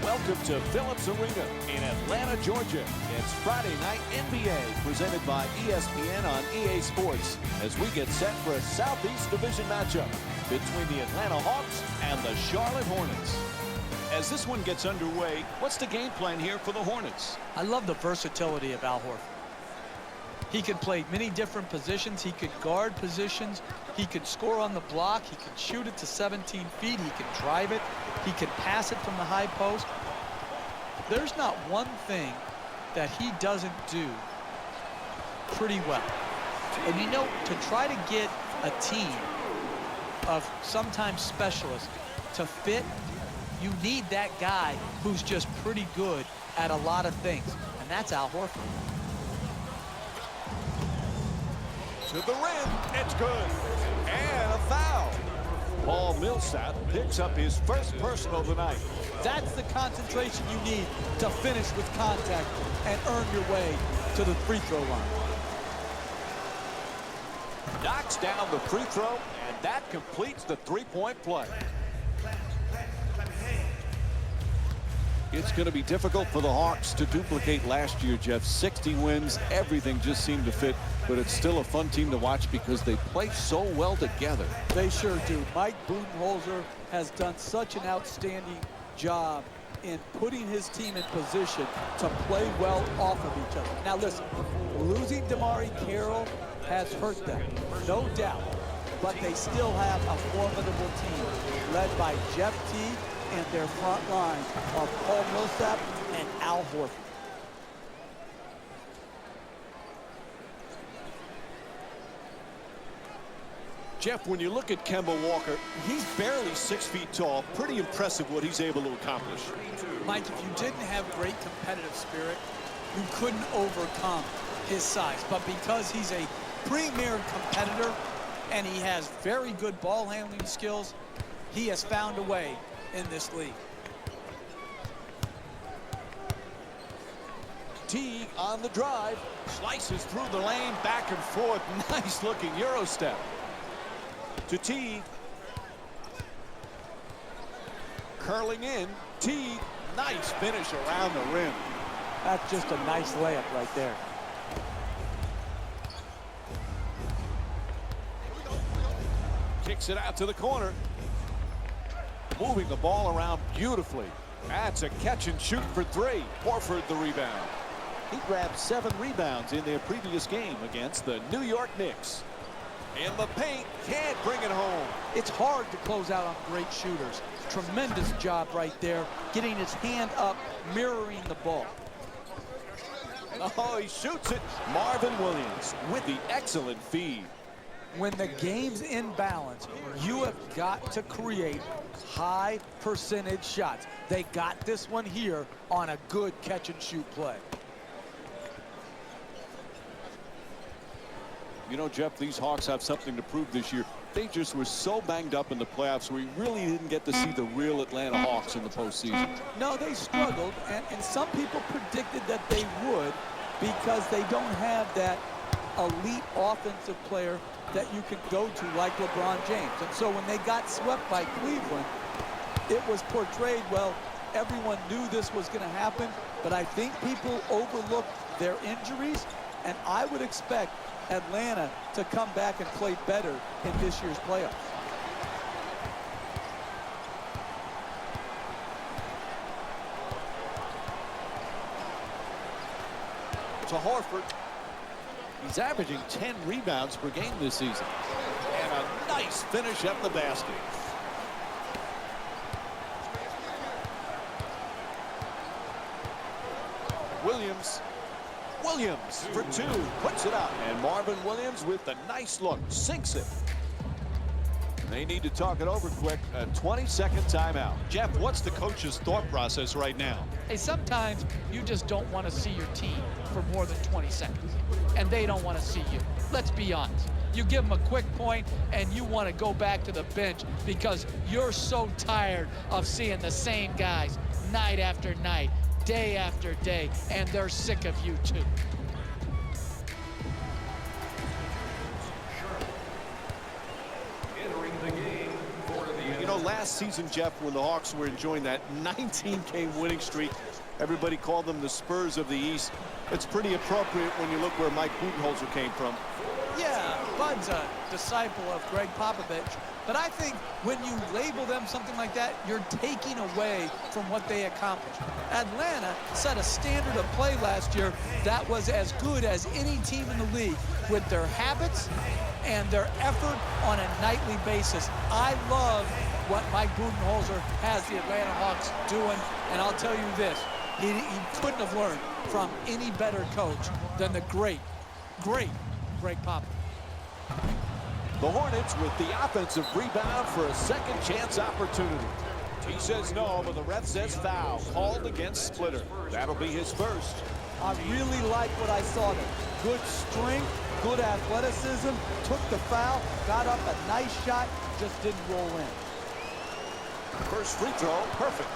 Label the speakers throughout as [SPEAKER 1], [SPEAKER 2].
[SPEAKER 1] Welcome to Phillips Arena in Atlanta, Georgia. It's Friday Night NBA presented by ESPN on EA Sports as we get set for a Southeast Division matchup between the Atlanta Hawks and the Charlotte Hornets. As this one gets underway, what's the game plan here for the Hornets?
[SPEAKER 2] I love the versatility of Al Horford. He can play many different positions. He could guard positions. He could score on the block. He could shoot it to 17 feet. He can drive it. He can pass it from the high post. There's not one thing that he doesn't do pretty well. And you know, to try to get a team of sometimes specialists to fit, you need that guy who's just pretty good at a lot of things. And that's Al Horford.
[SPEAKER 1] To the rim, it's good. And a foul. Paul Millsap picks up his first personal tonight.
[SPEAKER 2] That's the concentration you need to finish with contact and earn your way to the free throw line.
[SPEAKER 1] Knocks down the free throw, and that completes the three-point play. It's going to be difficult for the Hawks to duplicate last year, Jeff. 60 wins, everything just seemed to fit, but it's still a fun team to watch because they play so well together.
[SPEAKER 2] They sure do. Mike Budenholzer has done such an outstanding job in putting his team in position to play well off of each other. Now listen, losing DeMarre Carroll has hurt them, no doubt, but they still have a formidable team led by Jeff Teague and their front line of Paul Millsap and Al Horford.
[SPEAKER 1] Jeff, when you look at Kemba Walker, he's barely 6 feet tall. Pretty impressive what he's able to accomplish.
[SPEAKER 2] Mike, if you didn't have great competitive spirit, you couldn't overcome his size. But because he's a premier competitor and he has very good ball handling skills, he has found a way in this league.
[SPEAKER 1] Teague on the drive, slices through the lane, back and forth. Nice looking Euro step. To Teague. Curling in, Teague, nice finish around the rim.
[SPEAKER 2] That's just a nice layup right there.
[SPEAKER 1] Kicks it out to the corner. Moving the ball around beautifully. That's a catch and shoot for three. Horford the rebound. He grabbed 7 rebounds in their previous game against the New York Knicks. In the paint, can't bring it home.
[SPEAKER 2] It's hard to close out on great shooters. Tremendous job right there, getting his hand up, mirroring the ball.
[SPEAKER 1] Oh, he shoots it. Marvin Williams with the excellent feed.
[SPEAKER 2] When the game's in balance, you have got to create high percentage shots. They got this one here on a good catch and shoot play.
[SPEAKER 1] You know, Jeff, these Hawks have something to prove this year. They just were so banged up in the playoffs, we really didn't get to see the real Atlanta Hawks in the postseason.
[SPEAKER 2] No, they struggled, and some people predicted that they would because they don't have that elite offensive player that you can go to like LeBron James. And so when they got swept by Cleveland, it was portrayed, well, everyone knew this was going to happen, but I think people overlooked their injuries, and I would expect Atlanta to come back and play better in this year's playoffs.
[SPEAKER 1] To Horford. He's averaging 10 rebounds per game this season. And a nice finish at the basket. Williams for 2, puts it up, and Marvin Williams with the nice look, sinks it. They need to talk it over quick. A 20-second timeout. Jeff, what's the coach's thought process right now?
[SPEAKER 3] Hey, sometimes you just don't want to see your team for more than 20 seconds, and they don't want to see you. Let's be honest. You give them a quick point, and you want to go back to the bench because you're so tired of seeing the same guys night after night, day after day, and they're sick of you too.
[SPEAKER 1] You know, last last season, Jeff, when the Hawks were enjoying that 19-game winning streak, everybody called them the Spurs of the East. It's pretty appropriate when you look where Mike Budenholzer came from.
[SPEAKER 2] Yeah, Bud's a disciple of Greg Popovich. But I think when you label them something like that, you're taking away from what they accomplished. Atlanta set a standard of play last year that was as good as any team in the league with their habits and their effort on a nightly basis. I love what Mike Budenholzer has the Atlanta Hawks doing, and I'll tell you this, he couldn't have learned from any better coach than the great Greg Popovich.
[SPEAKER 1] The Hornets with the offensive rebound for a second chance opportunity. He says no, but the ref says foul. Called against Splitter. That'll be his first.
[SPEAKER 4] I really like what I saw there. Good strength, good athleticism, took the foul, got up a nice shot, just didn't roll in.
[SPEAKER 1] First free throw, perfect.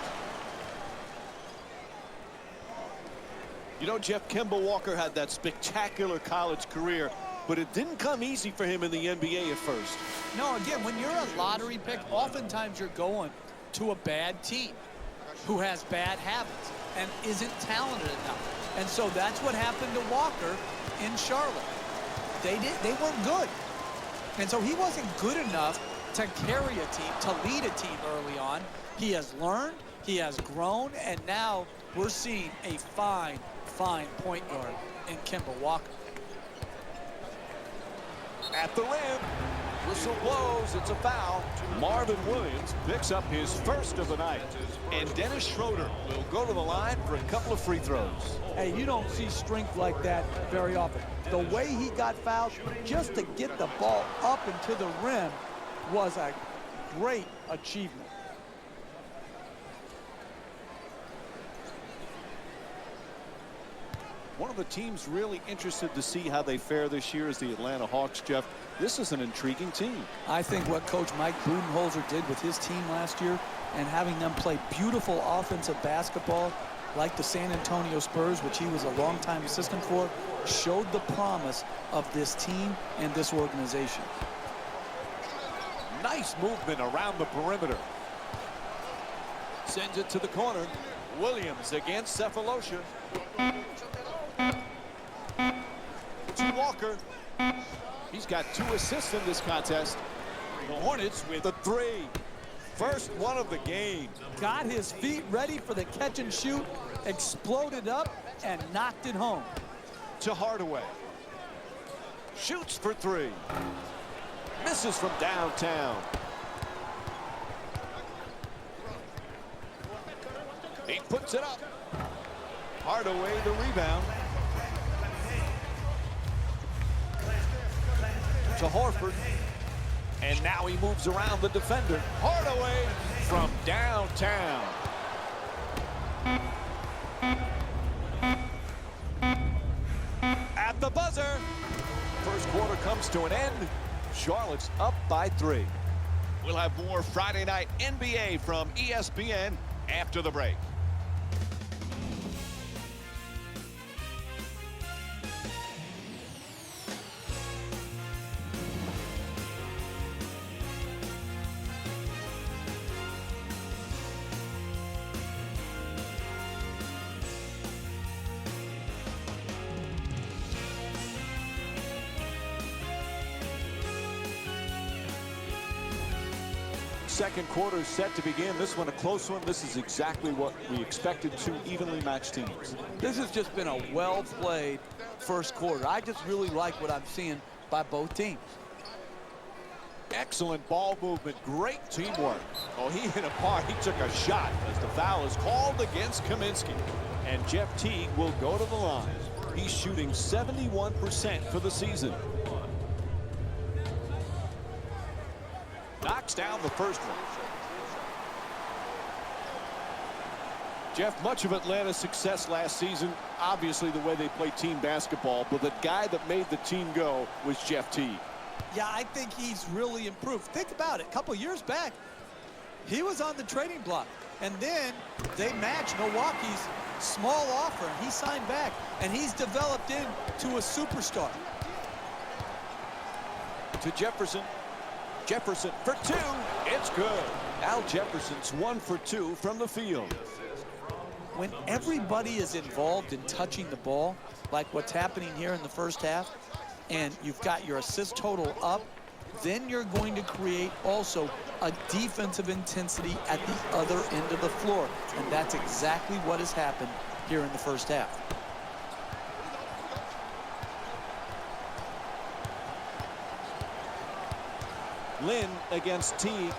[SPEAKER 1] You know, Jeff, Kemba Walker had that spectacular college career, but it didn't come easy for him in the NBA at first.
[SPEAKER 2] No, again, when you're a lottery pick, oftentimes you're going to a bad team who has bad habits and isn't talented enough. And so that's what happened to Walker in Charlotte. They weren't good. And so he wasn't good enough to carry a team, to lead a team early on. He has learned, he has grown, and now we're seeing a fine point guard in Kemba Walker.
[SPEAKER 1] At the rim, whistle blows, it's a foul. Marvin Williams picks up his first of the night. And Dennis Schroeder will go to the line for a couple of free throws.
[SPEAKER 4] Hey, you don't see strength like that very often. The way he got fouled just to get the ball up and to the rim was a great achievement.
[SPEAKER 1] One of the teams really interested to see how they fare this year is the Atlanta Hawks, Jeff. This is an intriguing team.
[SPEAKER 4] I think what Coach Mike Budenholzer did with his team last year and having them play beautiful offensive basketball like the San Antonio Spurs, which he was a longtime assistant for, showed the promise of this team and this organization.
[SPEAKER 1] Nice movement around the perimeter. Sends it to the corner. Williams against Cephalosha. To Walker. He's got 2 assists in this contest. The Hornets with the 3. First one of the game.
[SPEAKER 4] Got his feet ready for the catch and shoot, exploded up, and knocked it home.
[SPEAKER 1] To Hardaway. Shoots for 3. Misses from downtown. He puts it up. Hardaway the rebound. To Horford. And now he moves around the defender. Hardaway from downtown. At the buzzer. First quarter comes to an end. Charlotte's up by 3. We'll have more Friday night NBA from ESPN after the break. Second quarter is set to begin. This one a close one. This is exactly what we expected, 2 evenly matched teams.
[SPEAKER 4] This has just been a well-played first quarter. I just really like what I'm seeing by both teams.
[SPEAKER 1] Excellent ball movement. Great teamwork. Oh, he hit a part. He took a shot as the foul is called against Kaminsky. And Jeff Teague will go to the line. He's shooting 71% for the season. Knocks down the first one. Jeff, much of Atlanta's success last season, obviously the way they play team basketball, but the guy that made the team go was Jeff Teague.
[SPEAKER 4] Yeah, I think he's really improved. Think about it. A couple years back, he was on the trading block. And then they matched Milwaukee's small offer, and he signed back. And he's developed into a superstar.
[SPEAKER 1] To Jefferson. Jefferson for 2. It's good. Al Jefferson's 1 for 2 from the field.
[SPEAKER 4] When everybody is involved in touching the ball, like what's happening here in the first half, and you've got your assist total up, then you're going to create also a defensive intensity at the other end of the floor. And that's exactly what has happened here in the first half.
[SPEAKER 1] Lynn against Teague.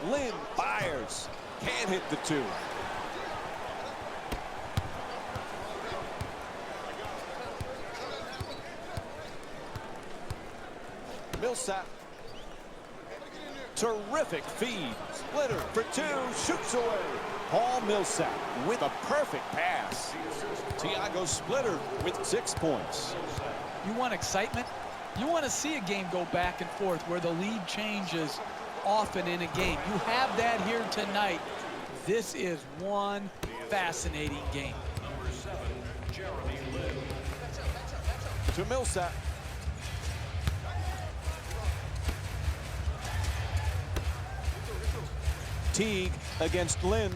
[SPEAKER 1] Lynn fires. Can't hit the 2. Millsap. Terrific feed. Splitter for 2. Shoots away. Paul Millsap with a perfect pass. Thiago Splitter with 6 points.
[SPEAKER 2] You want excitement? You want to see a game go back and forth where the lead changes often in a game. You have that here tonight. This is one fascinating game.
[SPEAKER 1] To Millsap. Teague against Lynn.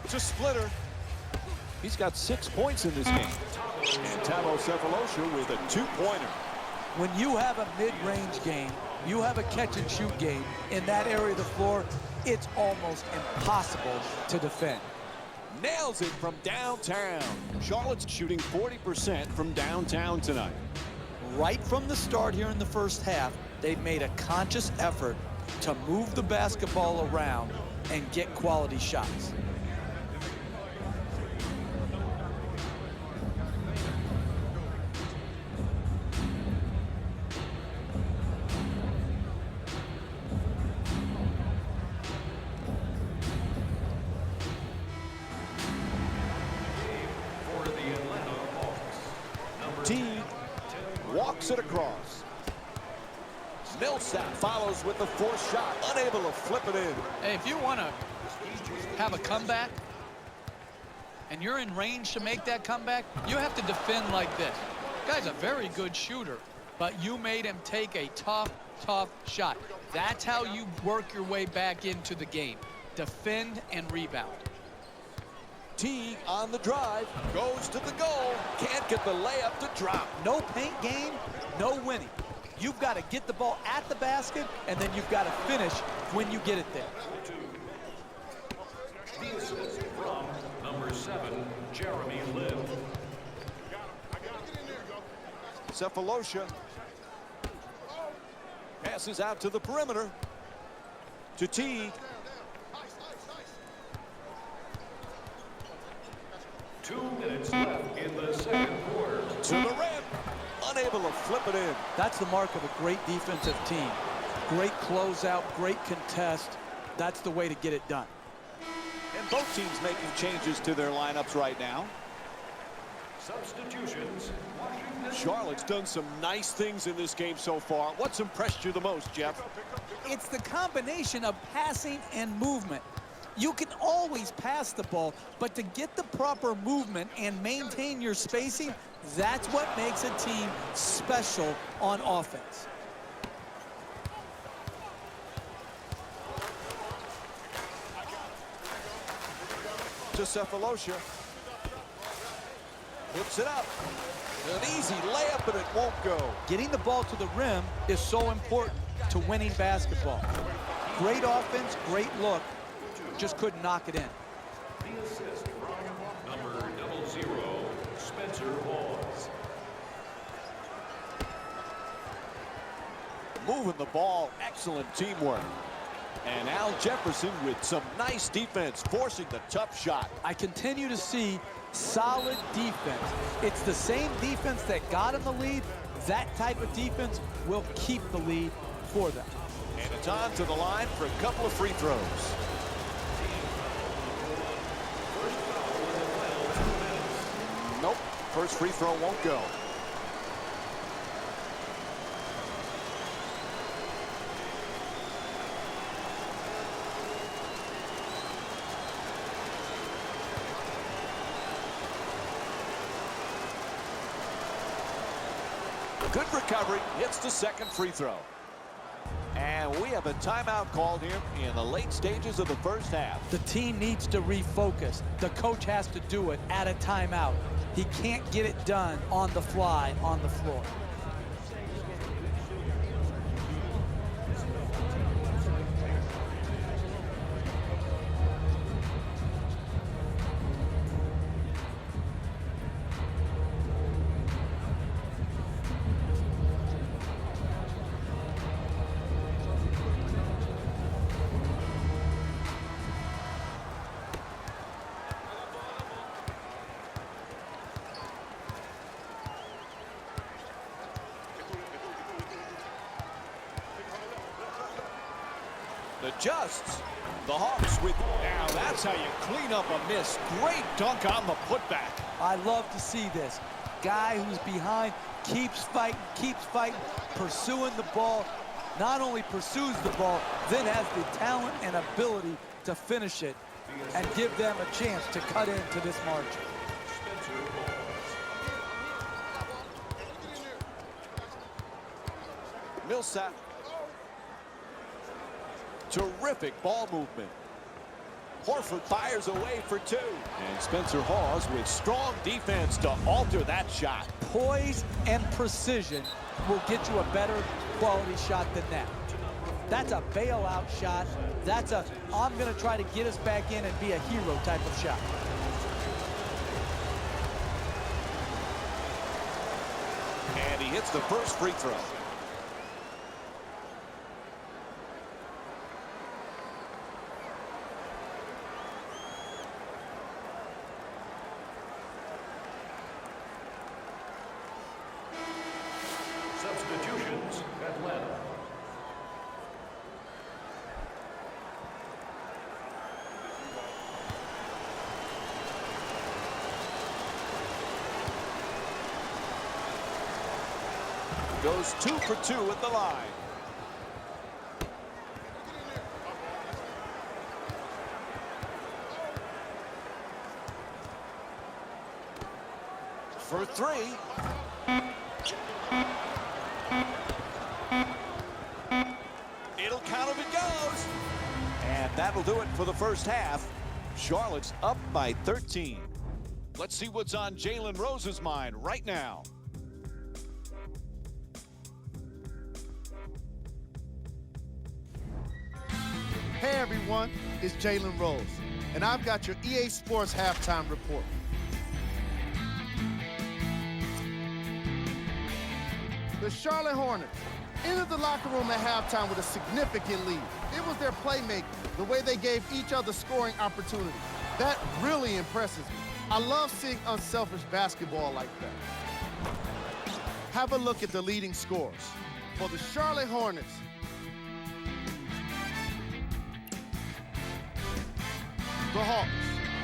[SPEAKER 1] To Splitter. He's got 6 points in this game. And Tavo Cephalosha with a 2-pointer.
[SPEAKER 4] When you have a mid-range game, you have a catch-and-shoot game in that area of the floor, it's almost impossible to defend.
[SPEAKER 1] Nails it from downtown. Charlotte's shooting 40% from downtown tonight.
[SPEAKER 4] Right from the start here in the first half, they've made a conscious effort to move the basketball around and get quality shots.
[SPEAKER 1] Teague walks it across. Millsap follows with the 4th shot, unable to flip it in.
[SPEAKER 2] Hey, if you want to have a comeback and you're in range to make that comeback, you have to defend like this. Guy's a very good shooter, but you made him take a tough shot. That's how you work your way back into the game. Defend and rebound.
[SPEAKER 1] Teague on the drive, goes to the goal, can't get the layup to drop.
[SPEAKER 4] No paint game, no winning. You've got to get the ball at the basket, and then you've got to finish when you get it there.
[SPEAKER 5] The assist from number 7, Jeremy Lin.
[SPEAKER 1] Cephalosha passes out to the perimeter. To Teague.
[SPEAKER 5] 2 minutes left in the second quarter.
[SPEAKER 1] To the rim. Unable to flip it in.
[SPEAKER 4] That's the mark of a great defensive team. Great closeout, great contest. That's the way to get it done.
[SPEAKER 1] And both teams making changes to their lineups right now.
[SPEAKER 5] Substitutions.
[SPEAKER 1] Charlotte's done some nice things in this game so far. What's impressed you the most, Jeff?
[SPEAKER 4] It's the combination of passing and movement. You can always pass the ball, but to get the proper movement and maintain your spacing, that's what makes a team special on offense.
[SPEAKER 1] To Cephalosha. Hits it up. An easy layup, and it won't go.
[SPEAKER 4] Getting the ball to the rim is so important to winning basketball. Great offense, great look. Just couldn't knock it in.
[SPEAKER 5] The assist from number 00, Spencer Hawes.
[SPEAKER 1] Moving the ball, excellent teamwork. And Al Jefferson with some nice defense, forcing the tough shot.
[SPEAKER 4] I continue to see solid defense. It's the same defense that got him the lead. That type of defense will keep the lead for them.
[SPEAKER 1] And it's on to the line for a couple of free throws. Nope, first free throw won't go. Good recovery, hits the second free throw. And we have a timeout called here in the late stages of the first half.
[SPEAKER 4] The team needs to refocus. The coach has to do it at a timeout. He can't get it done on the fly on the floor.
[SPEAKER 1] Adjusts. The Hawks with, now that's how you clean up a miss. Great dunk on the putback.
[SPEAKER 4] I love to see this. Guy who's behind keeps fighting, pursuing the ball. Not only pursues the ball, then has the talent and ability to finish it and give them a chance to cut into this margin.
[SPEAKER 1] Millsap. Terrific ball movement. Horford fires away for two. And Spencer Hawes with strong defense to alter that shot.
[SPEAKER 4] Poise and precision will get you a better quality shot than that. That's a bailout shot. That's a, I'm going to try to get us back in and be a hero type of shot.
[SPEAKER 1] And he hits the first free throw.
[SPEAKER 5] Substitutions, Atlanta.
[SPEAKER 1] Goes 2 for 2 at the line. For 3. It'll count if it goes. And that'll do it for the first half. Charlotte's up by 13. Let's see what's on Jalen Rose's mind right now.
[SPEAKER 6] Hey everyone, it's Jalen Rose, and I've got your EA Sports halftime report. The Charlotte Hornets entered the locker room at halftime with a significant lead. It was their playmaking, the way they gave each other scoring opportunities. That really impresses me. I love seeing unselfish basketball like that. Have a look at the leading scorers. For the Charlotte Hornets, the Hawks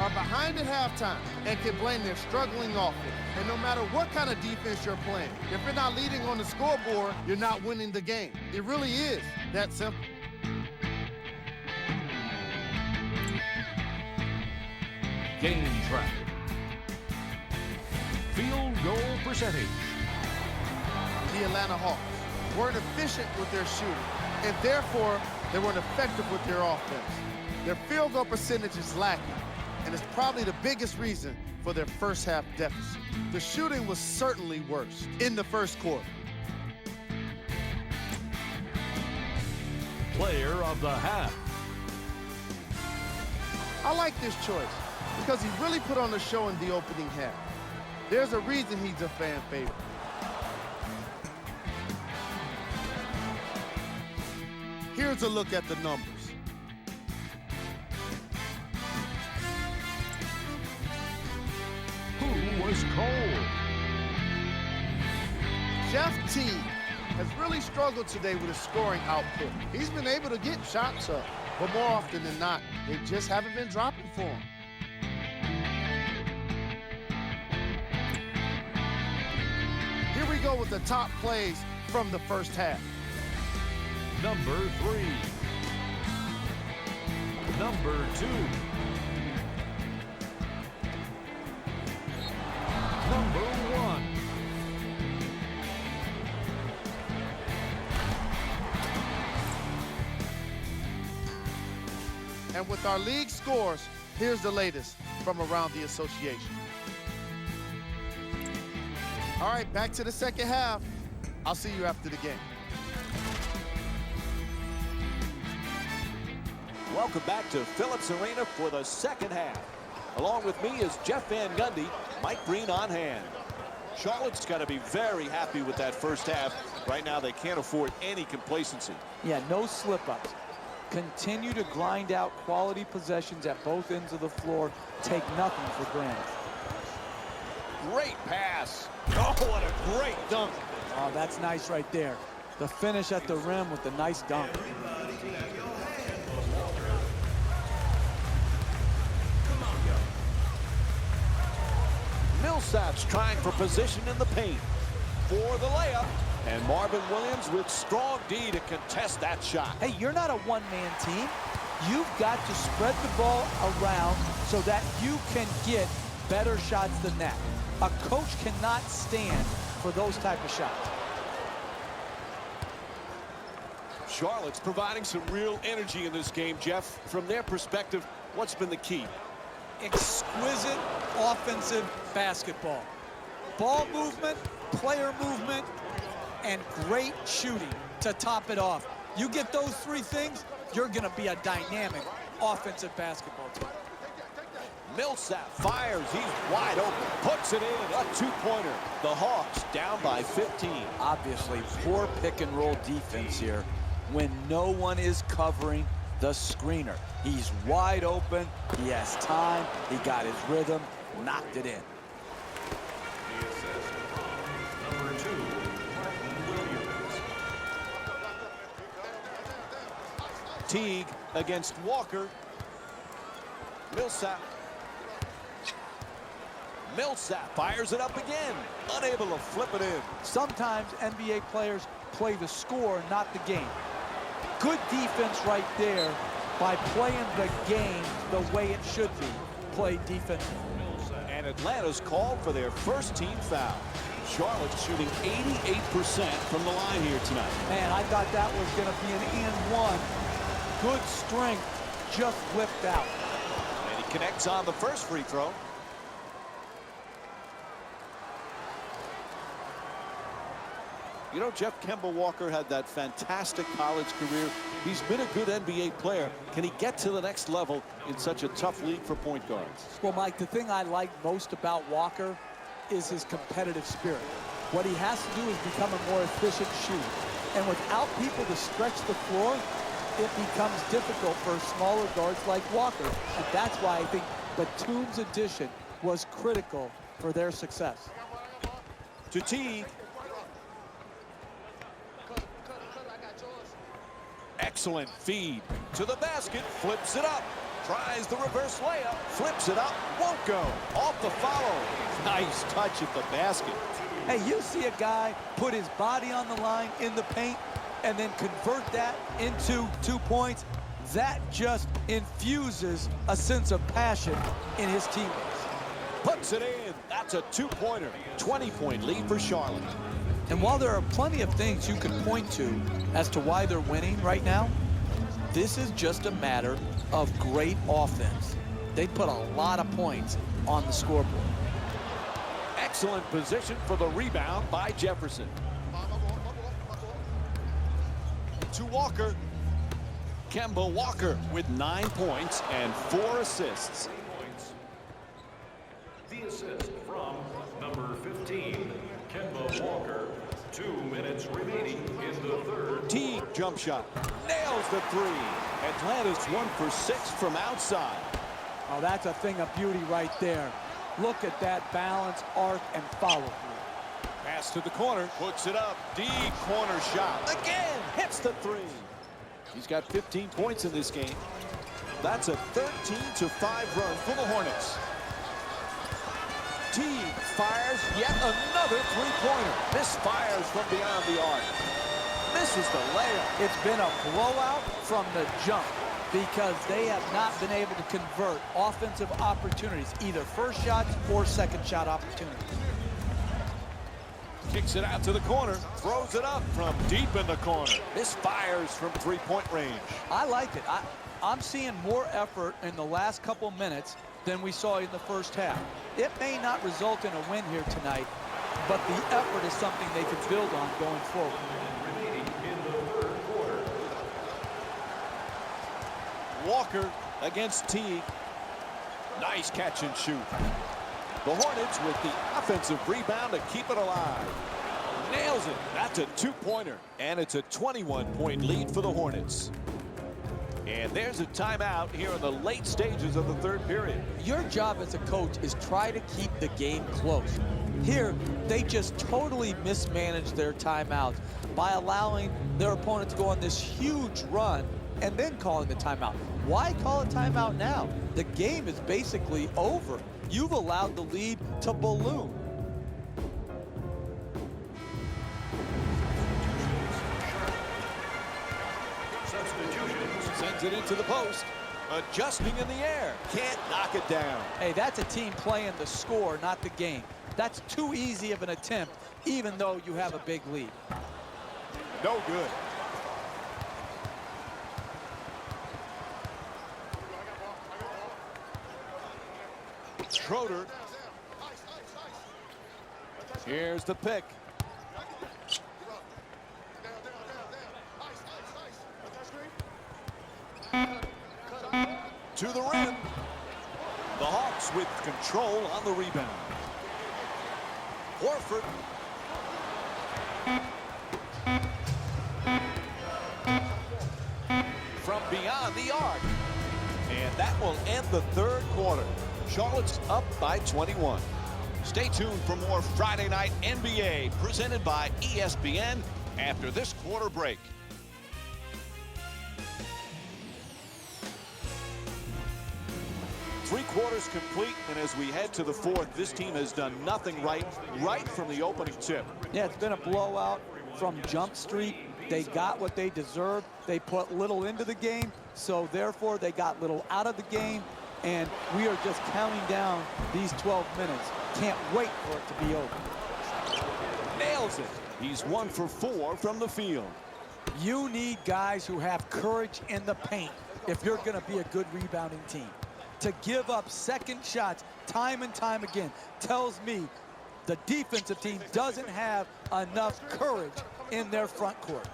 [SPEAKER 6] are behind at halftime and can blame their struggling offense. And no matter what kind of defense you're playing, if you're not leading on the scoreboard, you're not winning the game. It really is that simple.
[SPEAKER 5] Game track. Field goal percentage.
[SPEAKER 6] The Atlanta Hawks weren't efficient with their shooting, and therefore they weren't effective with their offense. Their field goal percentage is lacking, and it's probably the biggest reason for their first half deficit. The shooting was certainly worse in the first quarter.
[SPEAKER 5] Player of the half.
[SPEAKER 6] I like this choice because he really put on a show in the opening half. There's a reason he's a fan favorite. Here's a look at the numbers.
[SPEAKER 5] Who was cold?
[SPEAKER 6] Jeff Teague has really struggled today with his scoring output. He's been able to get shots up, but more often than not, they just haven't been dropping for him. Here we go with the top plays from the first half.
[SPEAKER 5] Number 3. Number 2. Number 1.
[SPEAKER 6] And with our league scores, here's the latest from around the association. All right, back to the second half. I'll see you after the game.
[SPEAKER 1] Welcome back to Phillips Arena for the second half. Along with me is Jeff Van Gundy, Mike Green on hand. Charlotte's got to be very happy with that first half. Right now, they can't afford any complacency.
[SPEAKER 4] Yeah, no slip-ups. Continue to grind out quality possessions at both ends of the floor. Take nothing for granted.
[SPEAKER 1] Great pass. Oh, what a great dunk.
[SPEAKER 4] Oh, that's nice right there. The finish at the rim with the nice dunk.
[SPEAKER 1] Millsap's trying for position in the paint for the layup. And Marvin Williams with strong D to contest that shot.
[SPEAKER 4] Hey, you're not a one-man team. You've got to spread the ball around so that you can get better shots than that. A coach cannot stand for those type of shots.
[SPEAKER 1] Charlotte's providing some real energy in this game, Jeff. From their perspective, what's been the key?
[SPEAKER 2] Exquisite offensive basketball. Ball movement, player movement, and great shooting to top it off. You get those three things, you're going to be a dynamic offensive basketball team.
[SPEAKER 1] Millsap fires. He's wide open. Puts it in. A two-pointer. The Hawks down by 15.
[SPEAKER 4] Obviously, poor pick-and-roll defense here when no one is covering the screener. He's wide open. He has time. He got his rhythm. Knocked it in.
[SPEAKER 5] The assist from number 2, Martin Williams.
[SPEAKER 1] Teague against Walker. Millsap fires it up again. Unable to flip it in.
[SPEAKER 4] Sometimes NBA players play the score, not the game. Good defense right there by playing the game the way it should be. Play defense.
[SPEAKER 1] And Atlanta's called for their first team foul. Charlotte's shooting 88% from the line here tonight.
[SPEAKER 4] Man, I thought that was going to be an and one. Good strength, just whipped out.
[SPEAKER 1] And he connects on the first free throw. You know, Jeff Kemba Walker had that fantastic college career. He's been a good NBA player. Can he get to the next level in such a tough league for point guards?
[SPEAKER 4] Well, Mike, the thing I like most about Walker is his competitive spirit. What he has to do is become a more efficient shooter. And without people to stretch the floor, it becomes difficult for smaller guards like Walker. And that's why I think Batum's addition was critical for their success.
[SPEAKER 1] To Teague. Excellent feed to the basket, flips it up, tries the reverse layup, flips it up, won't go, off the follow. Nice touch at the basket.
[SPEAKER 4] Hey, you see a guy put his body on the line in the paint and then convert that into 2 points. That just infuses a sense of passion in his teammates.
[SPEAKER 1] Puts it in. That's a two-pointer. 20-point lead for Charlotte.
[SPEAKER 4] And while there are plenty of things you can point to as to why they're winning right now, this is just a matter of great offense. They put a lot of points on the scoreboard.
[SPEAKER 1] Excellent position for the rebound by Jefferson. To Walker. Kemba Walker with 9 points and 4 assists.
[SPEAKER 5] The assist from number 15, Kemba Walker. 2 minutes remaining in the third.
[SPEAKER 1] Teague jump shot. Nails the three. Atlanta's 1 for 6 from outside.
[SPEAKER 4] Oh, that's a thing of beauty right there. Look at that balance, arc, and follow through.
[SPEAKER 1] Pass to the corner. Puts it up. Deep corner shot. Again. Hits the three. He's got 15 points in this game. That's a 13-5 run for the Hornets. Teague fires yet another three-pointer. Misfires from beyond the arc. Misses the layup.
[SPEAKER 4] It's been a blowout from the jump because they have not been able to convert offensive opportunities, either first shots or second shot opportunities.
[SPEAKER 1] Kicks it out to the corner. Throws it up from deep in the corner. Misfires from three-point range.
[SPEAKER 4] I like it. I'm seeing more effort in the last couple minutes than we saw in the first half. It may not result in a win here tonight, but the effort is something they can build on going forward.
[SPEAKER 5] Remaining in the third quarter.
[SPEAKER 1] Walker against Teague. Nice catch and shoot. The Hornets with the offensive rebound to keep it alive. Nails it. That's a two-pointer. And it's a 21-point lead for the Hornets. And there's a timeout here in the late stages of the third period.
[SPEAKER 4] Your job as a coach is try to keep the game close. Here, they just totally mismanaged their timeouts by allowing their opponent to go on this huge run and then calling the timeout. Why call a timeout now? The game is basically over. You've allowed the lead to balloon.
[SPEAKER 1] Sends it into the post. Adjusting in the air. Can't knock it down.
[SPEAKER 4] Hey, that's a team playing the score, not the game. That's too easy of an attempt, even though you have a big lead.
[SPEAKER 1] No good. Schroeder. Here's the pick. To the rim. The Hawks with control on the rebound. Horford. From beyond the arc. And that will end the third quarter. Charlotte's up by 21. Stay tuned for more Friday Night NBA presented by ESPN after this quarter break. Three quarters complete, and as we head to the fourth, this team has done nothing right from the opening tip.
[SPEAKER 4] Yeah, it's been a blowout from Jump Street. They got what they deserved. They put little into the game, so therefore they got little out of the game, and we are just counting down these 12 minutes. Can't wait for it to be over.
[SPEAKER 1] Nails it. He's 1 for 4 from the field.
[SPEAKER 4] You need guys who have courage in the paint if you're going to be a good rebounding team. To give up second shots time and time again tells me the defensive team doesn't have enough courage in their front court.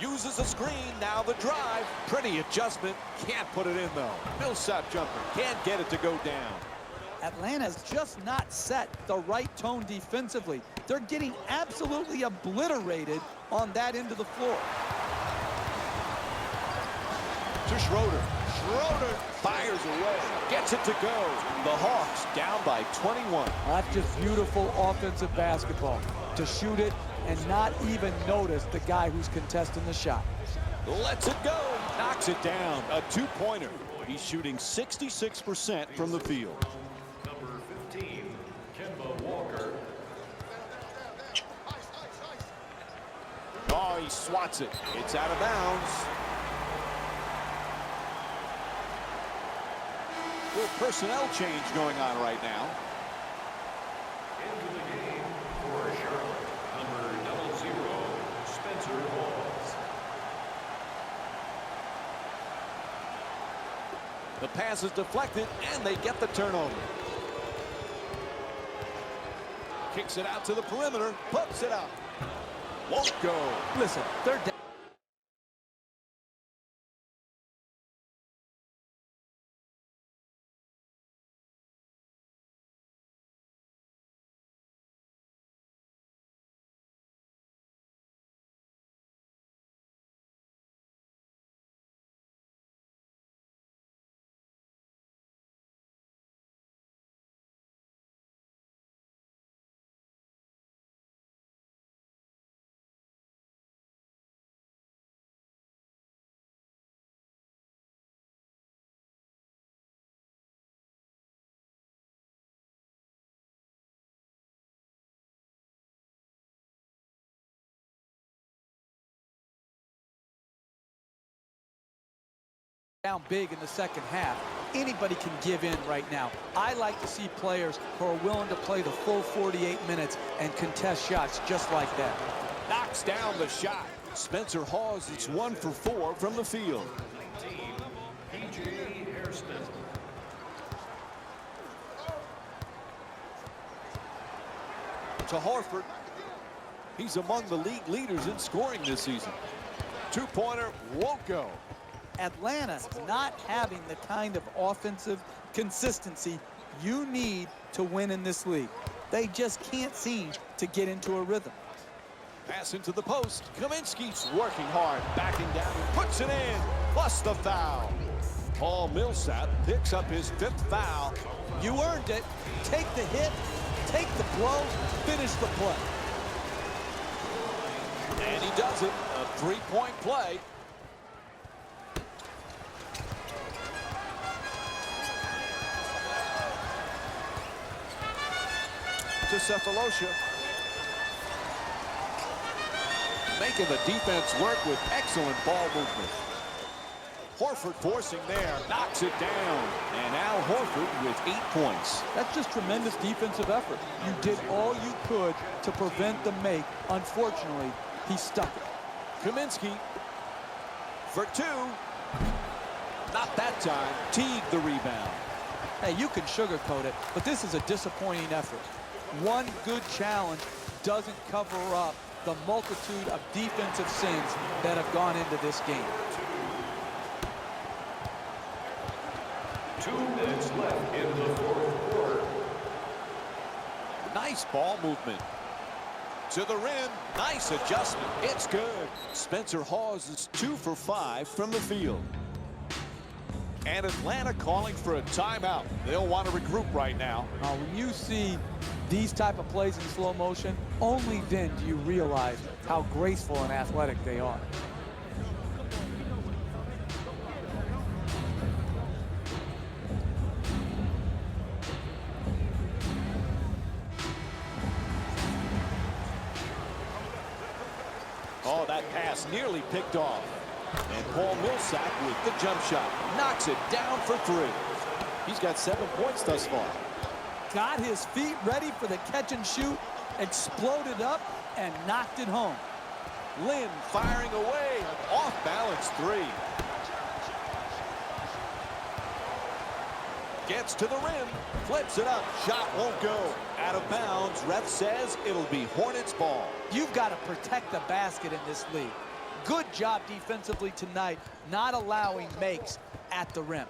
[SPEAKER 1] Uses a screen, now the drive. Pretty adjustment, can't put it in though. Millsap jumper, can't get it to go down.
[SPEAKER 4] Atlanta's just not set the right tone defensively. They're getting absolutely obliterated on that end of the floor.
[SPEAKER 1] To Schroeder. Schroeder fires away, gets it to go. The Hawks down by 21.
[SPEAKER 4] That's just beautiful offensive basketball. To shoot it and not even notice the guy who's contesting the shot.
[SPEAKER 1] Lets it go, knocks it down. A two-pointer. He's shooting 66% from the field.
[SPEAKER 5] Number 15, Kemba Walker.
[SPEAKER 1] Oh, he swats it. It's out of bounds. Little personnel change going on right now.
[SPEAKER 5] Into the game for Charlotte, number 00, Spencer Hawes.
[SPEAKER 1] The pass is deflected, and they get the turnover. Kicks it out to the perimeter, puts it up. Won't go.
[SPEAKER 4] Listen, they're down. Down big in the second half. anybody can give in right now. I like to see players who are willing to play the full 48 minutes and contest shots just like that.
[SPEAKER 1] Knocks down the shot. Spencer Hawes, it's 1 for 4 from the field. To Horford. He's among the league leaders in scoring this season. Two-pointer won't go.
[SPEAKER 4] Atlanta not having the kind of offensive consistency you need to win in this league. They just can't seem to get into a rhythm.
[SPEAKER 1] Pass into the post. Kaminsky's working hard, backing down, and puts it in. Plus the foul. Paul Millsap picks up his 5th foul.
[SPEAKER 4] You earned it. Take the hit, take the blow, finish the play.
[SPEAKER 1] And he does it. A 3-point play. To Cephalosha. Making the defense work with excellent ball movement. Horford forcing there, knocks it down. And now Horford with 8 points.
[SPEAKER 4] That's just tremendous defensive effort. You did all you could to prevent the make. Unfortunately, he stuck it.
[SPEAKER 1] Kaminsky for 2. Not that time. Teague the rebound.
[SPEAKER 4] Hey, you can sugarcoat it, but this is a disappointing effort. One good challenge doesn't cover up the multitude of defensive sins that have gone into this game.
[SPEAKER 5] 2 minutes left in the 4th quarter.
[SPEAKER 1] Nice ball movement. To the rim. Nice adjustment. It's good. Spencer Hawes is 2 for 5 from the field. And Atlanta calling for a timeout. They'll want to regroup right now.
[SPEAKER 4] When you see these type of plays in slow motion, only then do you realize how graceful and athletic they are.
[SPEAKER 1] Oh, that pass nearly picked off. And Paul Millsap with the jump shot. Knocks it down for 3. He's got 7 points thus far.
[SPEAKER 4] Got his feet ready for the catch and shoot, exploded up, and knocked it home.
[SPEAKER 1] Lynn firing away. An off-balance 3. Gets to the rim. Flips it up. Shot won't go. Out of bounds. Ref says it'll be Hornets ball.
[SPEAKER 4] You've got to protect the basket in this league. Good job defensively tonight, not allowing makes at the rim.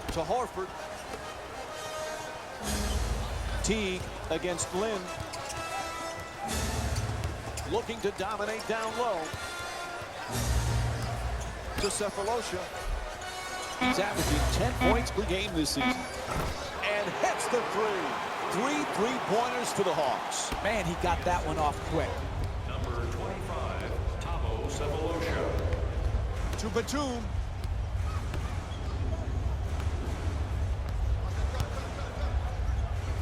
[SPEAKER 1] To Horford. Teague against Lynn. Looking to dominate down low. To Cephalosha. He's averaging 10 points per game this season. And hits the 3. 3 3-pointers for the Hawks.
[SPEAKER 4] Man, he got that one off quick.
[SPEAKER 5] Number 25, Tamo Cephalosha.
[SPEAKER 1] To Batum.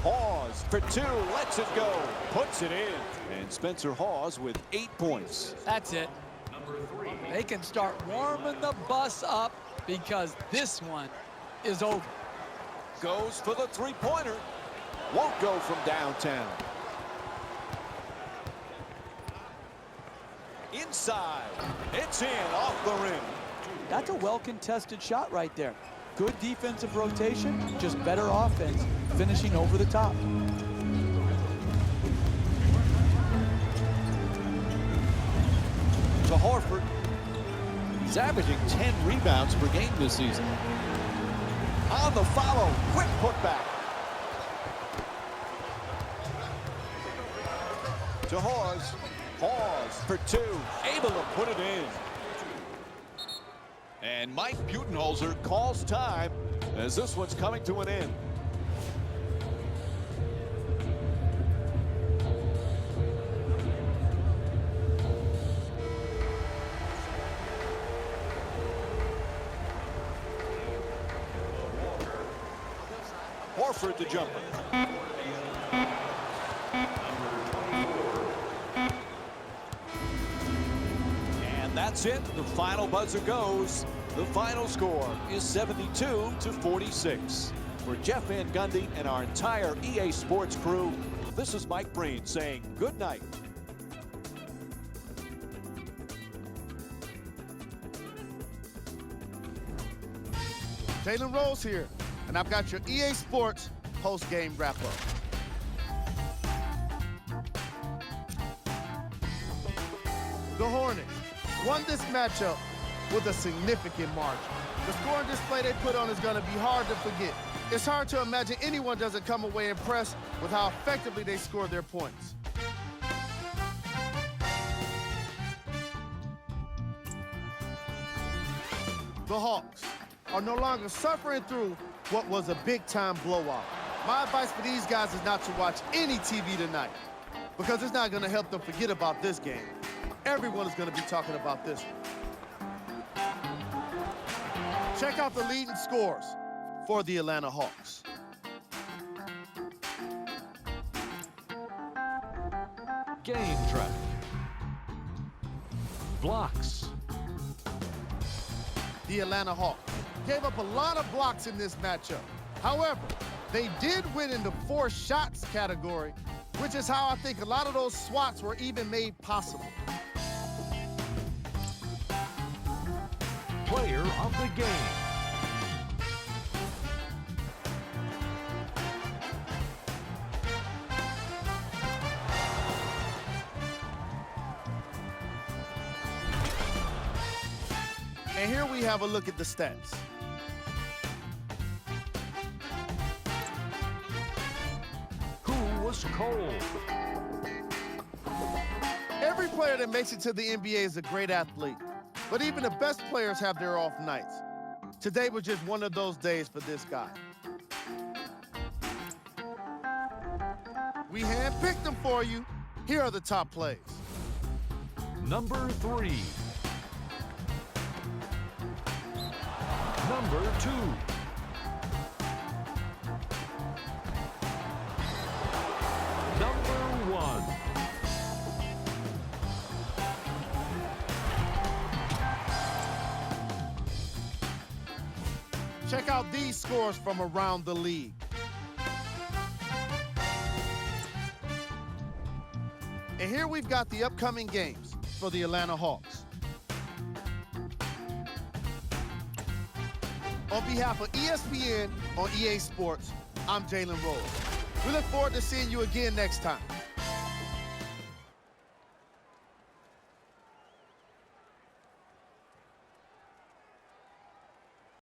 [SPEAKER 1] Hawes for 2, lets it go, puts it in. And Spencer Hawes with 8 points.
[SPEAKER 2] That's it. They can start warming the bus up because this one is over.
[SPEAKER 1] Goes for the 3-pointer. Won't go from downtown. Inside. It's in off the rim.
[SPEAKER 4] That's a well-contested shot right there. Good defensive rotation, just better offense, finishing over the top.
[SPEAKER 1] To Horford. He's averaging 10 rebounds per game this season. On the follow, quick putback. To Hawes. Hawes for 2, able to put it in. And Mike Budenholzer calls time as this one's coming to an end. Horford the jumper.
[SPEAKER 5] Number 24,
[SPEAKER 1] that's it. The final buzzer goes. The final score is 72-46. For Jeff Van Gundy and our entire EA Sports crew, this is Mike Breen saying good night.
[SPEAKER 6] Jalen Rose here, and I've got your EA Sports post-game wrap-up. The Hornets won this matchup with a significant margin. The scoring display they put on is going to be hard to forget. It's hard to imagine anyone doesn't come away impressed with how effectively they scored their points. The Hawks are no longer suffering through what was a big-time blowout. My advice for these guys is not to watch any TV tonight, because it's not going to help them forget about this game. Everyone is going to be talking about this one. Check out the leading scores for the Atlanta Hawks.
[SPEAKER 5] Game track. Blocks.
[SPEAKER 6] The Atlanta Hawks gave up a lot of blocks in this matchup. However, they did win in the forced shots category, which is how I think a lot of those swats were even made possible.
[SPEAKER 5] Player of the game.
[SPEAKER 6] And here we have a look at the stats.
[SPEAKER 5] Who was cold?
[SPEAKER 6] Every player that makes it to the NBA is a great athlete, but even the best players have their off nights. Today was just one of those days for this guy. We handpicked them for you. Here are the top plays.
[SPEAKER 5] Number 3. Number 2. Number 1.
[SPEAKER 6] Check out these scores from around the league. And here we've got the upcoming games for the Atlanta Hawks. On behalf of ESPN on EA Sports, I'm Jalen Rose. We look forward to seeing you again next time.